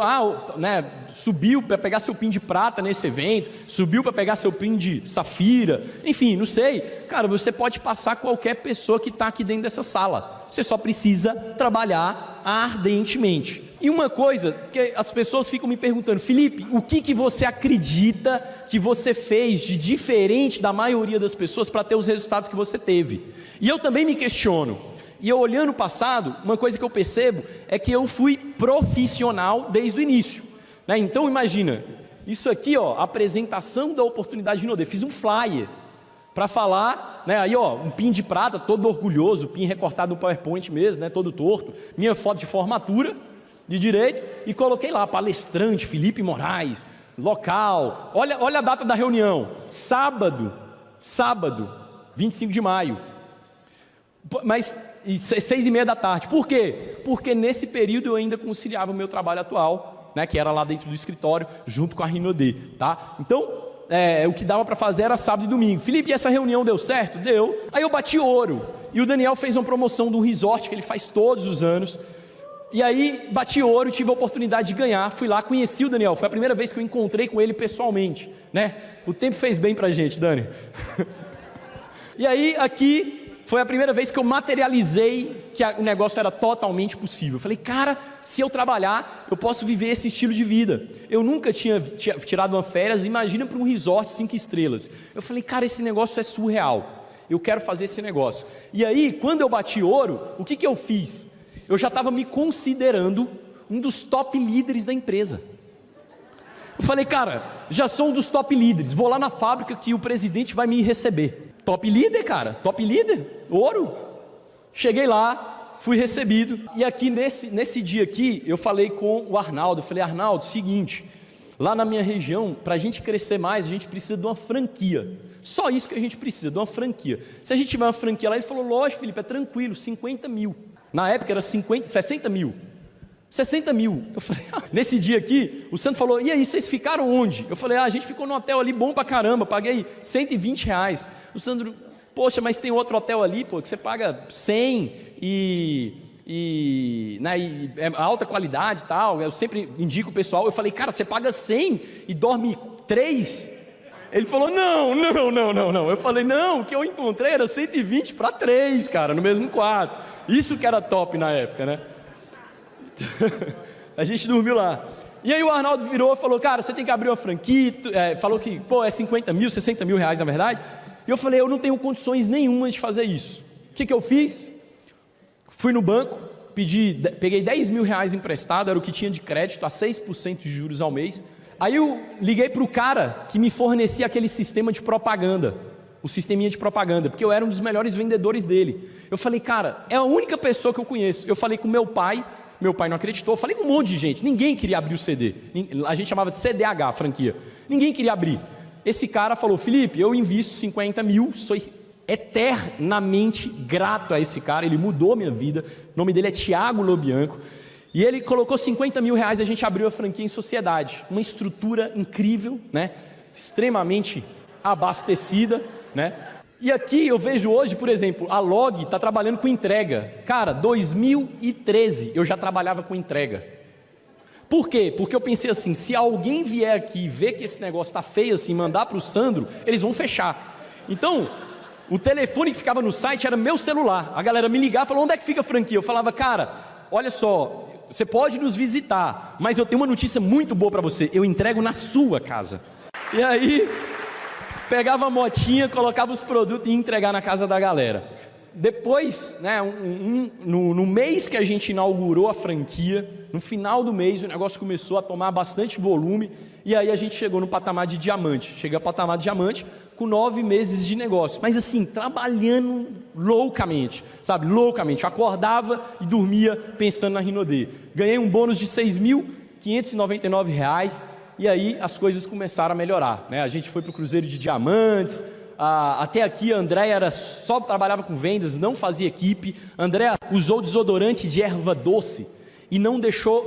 né, subiu para pegar seu PIN de prata nesse evento, subiu para pegar seu PIN de safira, enfim, não sei, cara, você pode passar qualquer pessoa que está aqui dentro dessa sala, você só precisa trabalhar ardentemente. E uma coisa que as pessoas ficam me perguntando, Felipe, o que você acredita que você fez de diferente da maioria das pessoas para ter os resultados que você teve? E eu também me questiono. E eu olhando o passado, uma coisa que eu percebo é que eu fui profissional desde o início, né? Então imagina, isso aqui, ó, apresentação da oportunidade de Rinode, fiz um flyer para falar, né? Aí ó, um PIN de prata, todo orgulhoso, PIN recortado no PowerPoint mesmo, né? Todo torto, minha foto de formatura de direito e coloquei lá, palestrante Felipe Moraes, local, olha a data da reunião, sábado, 25 de maio, mas 6h30 da tarde. Por quê? Porque nesse período eu ainda conciliava o meu trabalho atual, né, que era lá dentro do escritório, junto com a Rinode, tá? Então, o que dava para fazer era sábado e domingo. Felipe, essa reunião deu certo? Deu. Aí eu bati ouro. E o Daniel fez uma promoção de um resort que ele faz todos os anos. E aí bati ouro, tive a oportunidade de ganhar. Fui lá, conheci o Daniel. Foi a primeira vez que eu encontrei com ele pessoalmente, né? O tempo fez bem pra gente, Dani. E aí aqui foi a primeira vez que eu materializei que o negócio era totalmente possível. Eu falei, cara, se eu trabalhar, eu posso viver esse estilo de vida. Eu nunca tinha tirado uma férias, imagina para um resort 5 estrelas. Eu falei, cara, esse negócio é surreal. Eu quero fazer esse negócio. E aí, quando eu bati ouro, o que eu fiz? Eu já estava me considerando um dos top líderes da empresa. Eu falei, cara, já sou um dos top líderes, vou lá na fábrica que o presidente vai me receber. Top líder, cara, top líder, ouro. Cheguei lá, fui recebido, e aqui nesse dia aqui, eu falei com o Arnaldo, eu falei, Arnaldo, seguinte, lá na minha região, para a gente crescer mais, a gente precisa de uma franquia, só isso que a gente precisa, de uma franquia. Se a gente tiver uma franquia lá, ele falou, lógico, Felipe, é tranquilo, 50 mil, na época era 60 mil, 60 mil, eu falei, nesse dia aqui, o Sandro falou, e aí, vocês ficaram onde? Eu falei, a gente ficou num hotel ali bom pra caramba, paguei R$120, o Sandro, poxa, mas tem outro hotel ali, pô, que você paga 100 e é alta qualidade e tal, eu sempre indico o pessoal, eu falei, cara, você paga 100 e dorme 3? Ele falou, não, eu falei, não, o que eu encontrei era 120 para 3, cara, no mesmo quarto, isso que era top na época, né? A gente dormiu lá. E aí o Arnaldo virou e falou, cara, você tem que abrir uma franquia, falou que, pô, é 50 mil, 60 mil reais na verdade. E eu falei, eu não tenho condições nenhuma de fazer isso. O que eu fiz? Fui no banco, peguei 10 mil reais emprestado, era o que tinha de crédito, a 6% de juros ao mês. Aí eu liguei para o cara que me fornecia aquele sistema de propaganda, o sisteminha de propaganda, porque eu era um dos melhores vendedores dele. Eu falei, cara, é a única pessoa que eu conheço. Eu falei com meu pai não acreditou, falei com um monte de gente, ninguém queria abrir o CD, a gente chamava de CDH, franquia, ninguém queria abrir. Esse cara falou, Felipe, eu invisto 50 mil, sou eternamente grato a esse cara, ele mudou minha vida, o nome dele é Thiago Lobianco, e ele colocou 50 mil reais, a gente abriu a franquia em sociedade, uma estrutura incrível, né? Extremamente abastecida, né? E aqui eu vejo hoje, por exemplo, a Log está trabalhando com entrega. Cara, 2013 eu já trabalhava com entrega. Por quê? Porque eu pensei assim, se alguém vier aqui e ver que esse negócio está feio assim, mandar para o Sandro, eles vão fechar. Então, o telefone que ficava no site era meu celular. A galera me ligava e falou, onde é que fica a franquia? Eu falava, cara, olha só, você pode nos visitar, mas eu tenho uma notícia muito boa para você, eu entrego na sua casa. E aí, pegava a motinha, colocava os produtos e ia entregar na casa da galera. Depois, né, no mês que a gente inaugurou a franquia, no final do mês o negócio começou a tomar bastante volume, e aí a gente chegou no patamar de diamante. Cheguei ao patamar de diamante com 9 meses de negócio, mas assim, trabalhando loucamente, sabe, loucamente. Eu acordava e dormia pensando na Rinode. Ganhei um bônus de R$6.599, e aí as coisas começaram a melhorar, né? A gente foi para o Cruzeiro de Diamantes, até aqui a Andréia só trabalhava com vendas, não fazia equipe. A Andréia usou desodorante de erva doce e não deixou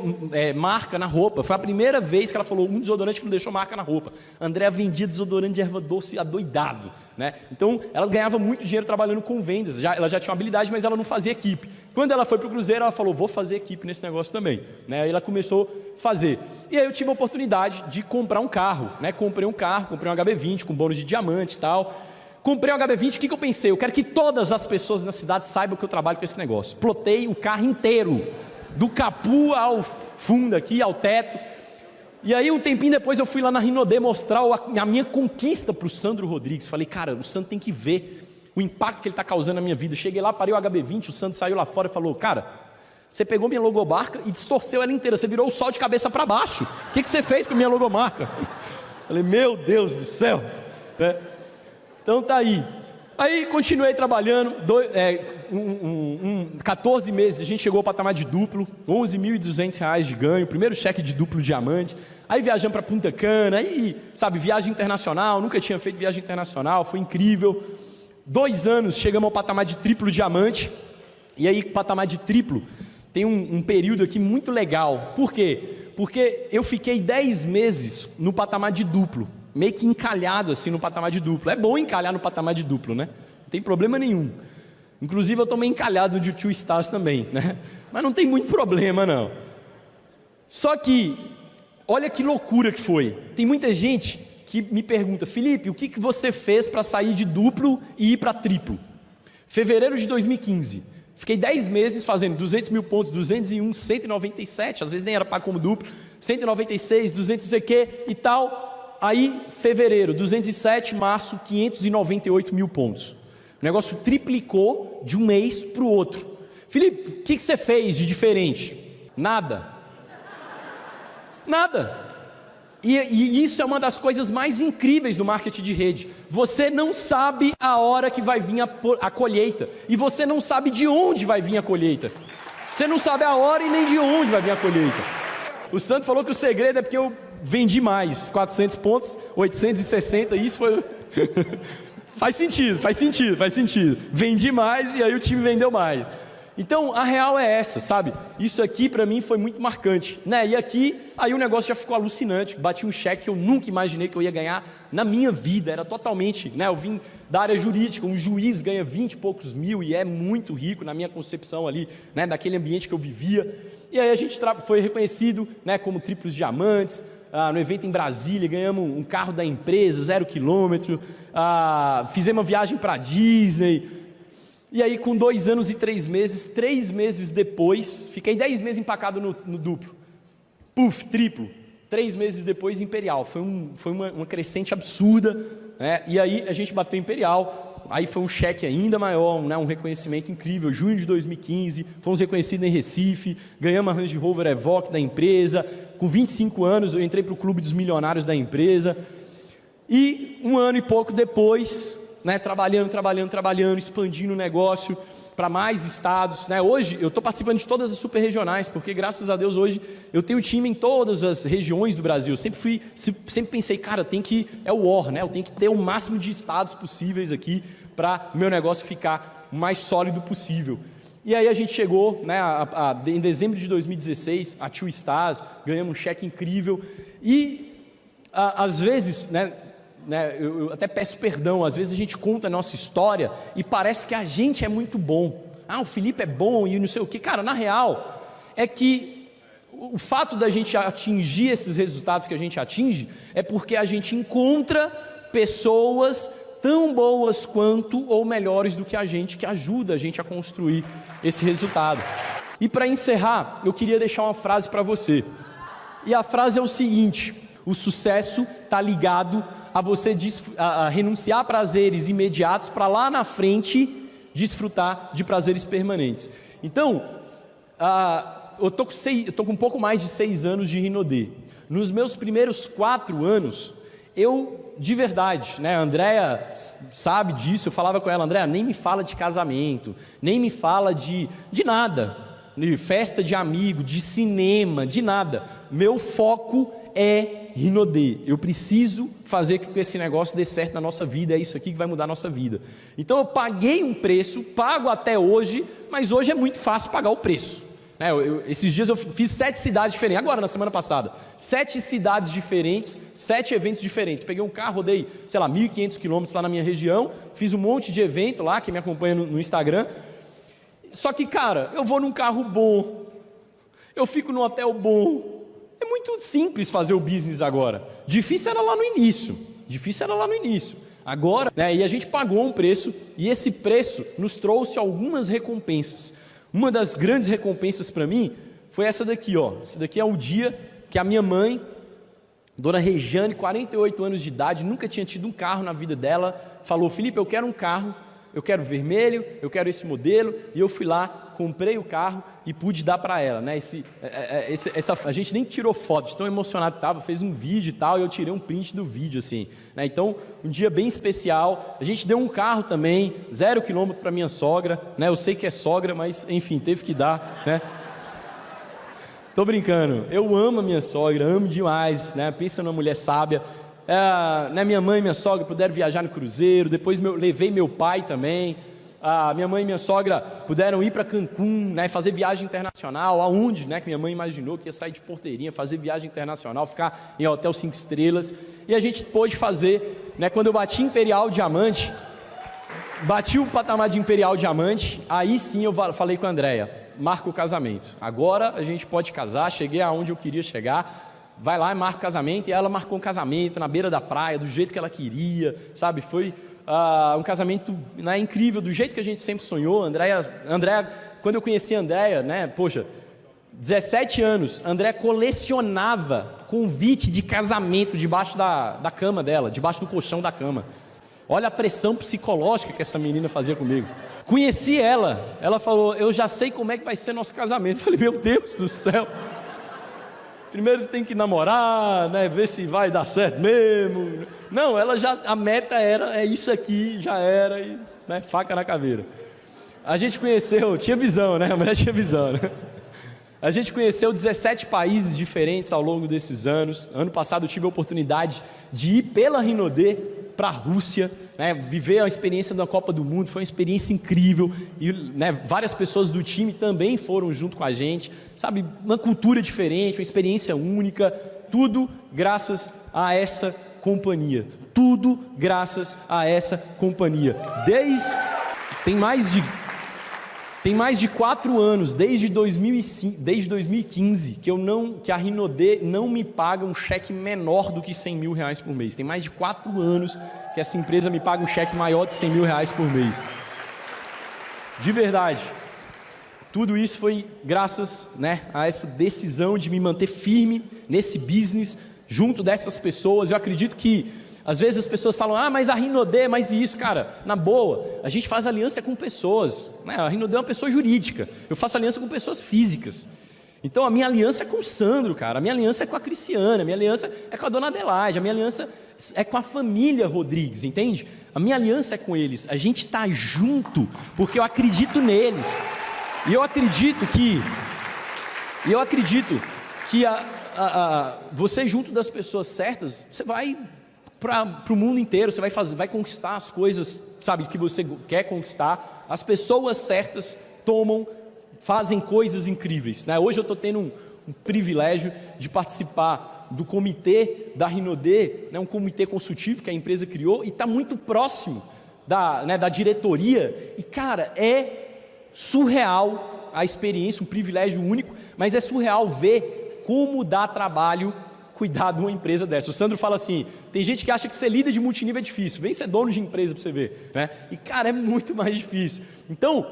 marca na roupa. Foi a primeira vez que ela falou um desodorante que não deixou marca na roupa. A Andréia vendia desodorante de erva doce adoidado, né? Então ela ganhava muito dinheiro trabalhando com vendas, ela já tinha uma habilidade, mas ela não fazia equipe. Quando ela foi para o Cruzeiro, ela falou, vou fazer equipe nesse negócio também, né? Aí ela começou a fazer. E aí eu tive a oportunidade de comprar um carro, né? Comprei um HB20 com bônus de diamante e tal. Comprei um HB20, o que eu pensei? Eu quero que todas as pessoas na cidade saibam que eu trabalho com esse negócio. Plotei o carro inteiro, do capu ao fundo aqui, ao teto. E aí um tempinho depois eu fui lá na Rinode mostrar a minha conquista para o Sandro Rodrigues. Falei, cara, o Sandro tem que ver o impacto que ele está causando na minha vida. Cheguei lá, parei o HB20, o Sandro saiu lá fora e falou, cara, você pegou minha logomarca e distorceu ela inteira, você virou o sol de cabeça para baixo. O que você fez com a minha logomarca? Falei, meu Deus do céu, né? Então tá aí. Aí continuei trabalhando, 14 meses, a gente chegou ao patamar de duplo, R$11.200 de ganho, primeiro cheque de duplo diamante. Aí viajamos para Punta Cana, aí, sabe, viagem internacional, nunca tinha feito viagem internacional, foi incrível. 2 anos, chegamos ao patamar de triplo diamante. E aí, patamar de triplo, tem um período aqui muito legal. Por quê? Porque eu fiquei 10 meses no patamar de duplo. meio que encalhado assim no patamar de duplo. É bom encalhar no patamar de duplo, né? Não tem problema nenhum. Inclusive eu estou meio encalhado de Two Stars também, né? Mas não tem muito problema não. Só que, olha que loucura que foi. Tem muita gente que me pergunta: Felipe, o que você fez para sair de duplo e ir para triplo? Fevereiro de 2015, fiquei 10 meses fazendo 200 mil pontos, 201, 197, às vezes nem era para como duplo, 196, 200 não sei o que e tal. Aí, fevereiro, 207, março, 598 mil pontos. O negócio triplicou de um mês para o outro. Felipe, o que você fez de diferente? Nada. Nada. E isso é uma das coisas mais incríveis do marketing de rede. Você não sabe a hora que vai vir a colheita. E você não sabe de onde vai vir a colheita. Você não sabe a hora e nem de onde vai vir a colheita. O Santo falou que o segredo é porque eu vendi mais. 400 pontos, 860, isso foi... Faz sentido. Vendi mais e aí o time vendeu mais. Então, a real é essa, sabe? Isso aqui para mim foi muito marcante, né? E aqui, aí o negócio já ficou alucinante. Bati um cheque que eu nunca imaginei que eu ia ganhar na minha vida. Era totalmente, né? Eu vim da área jurídica, um juiz ganha 20 e poucos mil e é muito rico na minha concepção ali, né? Daquele ambiente que eu vivia. E aí a gente foi reconhecido, né? Como triplos diamantes. No evento em Brasília, ganhamos um carro da empresa, 0 quilômetro. Fizemos uma viagem para Disney. E aí com 2 anos e 3 meses, 3 meses depois, fiquei 10 meses empacado no duplo, triplo, 3 meses depois imperial, foi uma crescente absurda, né? E aí a gente bateu imperial, aí foi um cheque ainda maior, né? Um reconhecimento incrível, junho de 2015, fomos reconhecidos em Recife, ganhamos a Range Rover Evoque da empresa, com 25 anos eu entrei para o clube dos milionários da empresa, e 1 ano e pouco depois... né, trabalhando, expandindo o negócio para mais estados, né? Hoje eu estou participando de todas as super regionais, porque graças a Deus hoje eu tenho time em todas as regiões do Brasil. Eu sempre pensei, cara, é o war, né? Eu tenho que ter o máximo de estados possíveis aqui para o meu negócio ficar o mais sólido possível. E aí a gente chegou, né, em dezembro de 2016, a Two Stars, ganhamos um cheque incrível e às vezes, né, eu até peço perdão, às vezes a gente conta a nossa história e parece que a gente é muito bom. O Felipe é bom e não sei o que. Cara, na real, é que o fato da gente atingir esses resultados que a gente atinge é porque a gente encontra pessoas tão boas quanto ou melhores do que a gente, que ajuda a gente a construir esse resultado. E para encerrar, eu queria deixar uma frase para você. E a frase é o seguinte: o sucesso está ligado a você renunciar a prazeres imediatos para lá na frente desfrutar de prazeres permanentes. Então, eu estou com um pouco mais de 6 anos de Rinodê. Nos meus primeiros 4 anos, eu, de verdade, né, a Andréa sabe disso, eu falava com ela: Andréa, nem me fala de casamento, nem me fala de nada, de festa de amigo, de cinema, de nada. Meu foco é Rinodê. Eu preciso fazer com que esse negócio dê certo na nossa vida, é isso aqui que vai mudar a nossa vida. Então eu paguei um preço, pago até hoje, mas hoje é muito fácil pagar o preço. Esses dias eu fiz 7 cidades diferentes, agora na semana passada, 7 cidades diferentes, 7 eventos diferentes. Peguei um carro, rodei, 1.500 quilômetros lá na minha região, fiz um monte de evento lá, quem me acompanha no Instagram. Só que, cara, eu vou num carro bom, eu fico num hotel bom. É muito simples fazer o business agora. Difícil era lá no início. Agora, né, e a gente pagou um preço, e esse preço nos trouxe algumas recompensas. Uma das grandes recompensas para mim foi essa daqui, ó. Esse daqui é o dia que a minha mãe, Dona Rejane, 48 anos de idade, nunca tinha tido um carro na vida dela, falou: Felipe, eu quero um carro, eu quero vermelho, eu quero esse modelo, e eu fui lá, comprei o carro e pude dar para ela, né? A gente nem tirou foto, de tão emocionado que estava, fez um vídeo e tal, e eu tirei um print do vídeo, assim, né? Então, um dia bem especial. A gente deu um carro também, 0 quilômetro para minha sogra, né? Eu sei que é sogra, mas enfim, teve que dar, né? Tô brincando, eu amo a minha sogra, amo demais, né? Pensa numa mulher sábia. Né? Minha mãe e minha sogra puderam viajar no cruzeiro, depois levei meu pai também. a minha mãe e minha sogra puderam ir para Cancún, né, fazer viagem internacional, aonde, né, que minha mãe imaginou que ia sair de Porteirinha, fazer viagem internacional, ficar em hotel 5 estrelas, e a gente pôde fazer, né, quando eu bati Imperial Diamante, bati o patamar de Imperial Diamante, aí sim eu falei com a Andréia, marca o casamento, agora a gente pode casar, cheguei aonde eu queria chegar, vai lá e marca o casamento, e ela marcou um casamento na beira da praia, do jeito que ela queria, sabe, foi um casamento, né, incrível, do jeito que a gente sempre sonhou. Andréia, quando eu conheci a Andréia, né, poxa, 17 anos, a Andréia colecionava convite de casamento debaixo da cama dela, debaixo do colchão da cama. Olha a pressão psicológica que essa menina fazia comigo. Conheci ela, ela falou, eu já sei como é que vai ser nosso casamento. Eu falei, meu Deus do céu. Primeiro tem que namorar, né, ver se vai dar certo mesmo. Não, a meta é isso aqui, já era, e, né, faca na caveira. A gente conheceu, tinha visão, né, a mulher tinha visão, né? A gente conheceu 17 países diferentes ao longo desses anos. Ano passado eu tive a oportunidade de ir pela Rinodê para a Rússia, né, viver a experiência da Copa do Mundo, foi uma experiência incrível, e, né, várias pessoas do time também foram junto com a gente, sabe, uma cultura diferente, uma experiência única, tudo graças a essa companhia, tudo graças a essa companhia. Tem mais de 4 anos, desde 2015, que a Rinodê não me paga um cheque menor do que R$100 mil por mês. Tem mais de 4 anos que essa empresa me paga um cheque maior de R$100 mil por mês. De verdade. Tudo isso foi graças, né, a essa decisão de me manter firme nesse business, junto dessas pessoas. Eu acredito que às vezes as pessoas falam, mas a Rinodê, mas isso, cara, na boa, a gente faz aliança com pessoas, né? A Rinodê é uma pessoa jurídica, eu faço aliança com pessoas físicas. Então a minha aliança é com o Sandro, cara, a minha aliança é com a Cristiana, a minha aliança é com a dona Adelaide, a minha aliança é com a família Rodrigues, entende? A minha aliança é com eles, a gente está junto, porque eu acredito neles, e eu acredito que você junto das pessoas certas, você vai para o mundo inteiro, você vai conquistar as coisas, sabe, que você quer conquistar. As pessoas certas fazem coisas incríveis, né? Hoje eu estou tendo um privilégio de participar do comitê da Rinodê, né, um comitê consultivo que a empresa criou, e está muito próximo da diretoria, e cara, é surreal a experiência, um privilégio único, mas é surreal ver como dá trabalho cuidar de uma empresa dessa. O Sandro fala assim, tem gente que acha que ser líder de multinível é difícil, vem ser dono de empresa para você ver, né? E cara, é muito mais difícil. Então,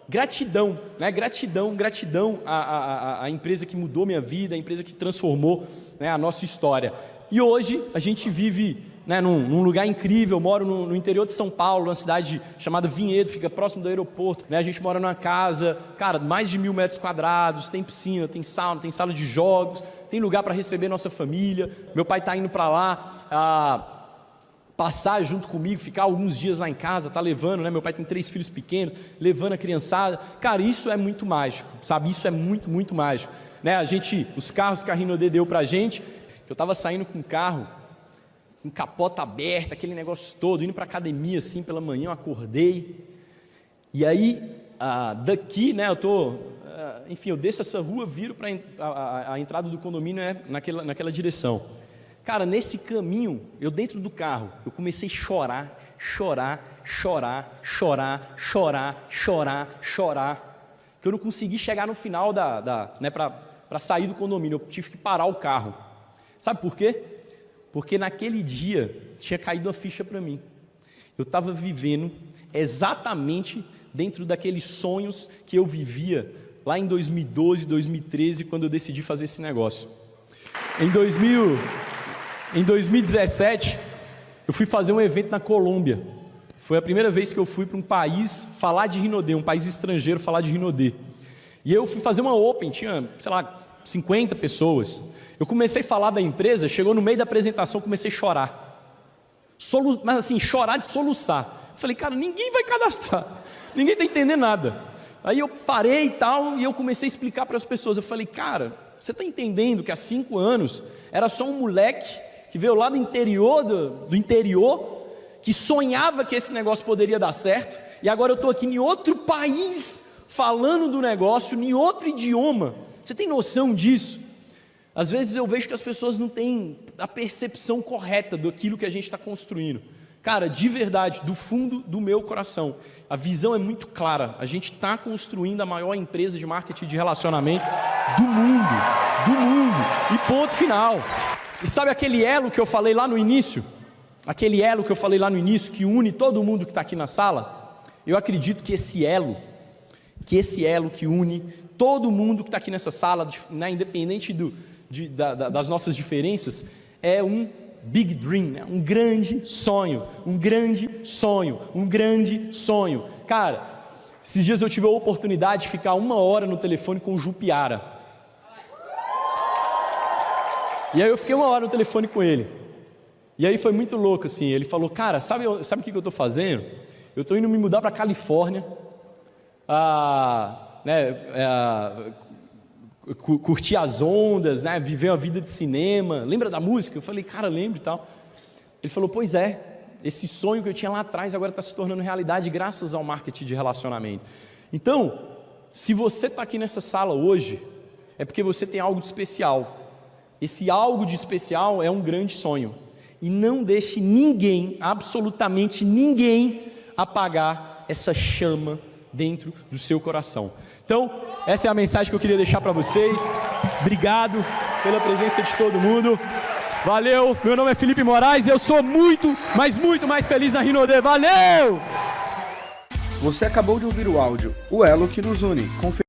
gratidão, né? Gratidão à empresa que mudou minha vida, a empresa que transformou, né, a nossa história. E hoje a gente vive, né, num lugar incrível. Eu moro no interior de São Paulo, numa cidade chamada Vinhedo, fica próximo do aeroporto, né? A gente mora numa casa, cara, mais de 1.000 metros quadrados, tem piscina, tem sauna, tem sala de jogos, tem lugar para receber nossa família. Meu pai está indo para lá passar junto comigo, ficar alguns dias lá em casa, tá levando, né? Meu pai tem 3 filhos pequenos, levando a criançada. Cara, isso é muito mágico, sabe? Isso é muito, muito mágico, né? Os carros que a Rinodê deu para a gente, eu estava saindo com um carro, com capota aberta, aquele negócio todo, indo para academia assim pela manhã, eu acordei, e aí daqui, né, eu desço essa rua, viro para a entrada do condomínio, né, naquela direção. Cara, nesse caminho, eu dentro do carro, eu comecei a chorar, que eu não consegui chegar no final né, para sair do condomínio, eu tive que parar o carro. Sabe por quê? Porque naquele dia tinha caído a ficha para mim. Eu estava vivendo exatamente dentro daqueles sonhos que eu vivia lá em 2012, 2013, quando eu decidi fazer esse negócio. Em 2017, eu fui fazer um evento na Colômbia. Foi a primeira vez que eu fui para um país falar de Rinodê, um país estrangeiro falar de Rinodê. E eu fui fazer uma open, tinha, 50 pessoas. Eu comecei a falar da empresa, chegou no meio da apresentação, comecei a chorar. Mas assim, chorar de soluçar. Falei, cara, ninguém vai cadastrar, ninguém está entendendo nada. Aí eu parei e tal, e eu comecei a explicar para as pessoas. Eu falei, cara, você está entendendo que há 5 anos era só um moleque que veio lá do interior, que sonhava que esse negócio poderia dar certo, e agora eu estou aqui em outro país, falando do negócio, em outro idioma. Você tem noção disso? Às vezes eu vejo que as pessoas não têm a percepção correta daquilo que a gente está construindo. Cara, de verdade, do fundo do meu coração, a visão é muito clara. A gente está construindo a maior empresa de marketing de relacionamento do mundo, e ponto final. E sabe aquele elo que eu falei lá no início? Aquele elo que eu falei lá no início, que une todo mundo que está aqui na sala? Eu acredito que esse elo que une todo mundo que está aqui nessa sala, né, independente das nossas diferenças, é um big dream, né? Um grande sonho. Cara, esses dias eu tive a oportunidade de ficar 1 hora no telefone com o Jupiara. E aí eu fiquei 1 hora no telefone com ele. E aí foi muito louco, assim. Ele falou, cara, sabe o que eu estou fazendo? Eu estou indo me mudar para a Califórnia, curtir as ondas, né? Viver uma vida de cinema. Lembra da música? Eu falei, cara, lembro e tal. Ele falou, pois é, esse sonho que eu tinha lá atrás agora está se tornando realidade graças ao marketing de relacionamento. Então, se você está aqui nessa sala hoje, é porque você tem algo de especial. Esse algo de especial é um grande sonho. E não deixe ninguém, absolutamente ninguém, apagar essa chama dentro do seu coração. Então, essa é a mensagem que eu queria deixar para vocês. Obrigado pela presença de todo mundo. Valeu, meu nome é Felipe Moraes e eu sou muito, mas muito mais feliz na Rinode. Valeu! Você acabou de ouvir o áudio O Elo que nos une, com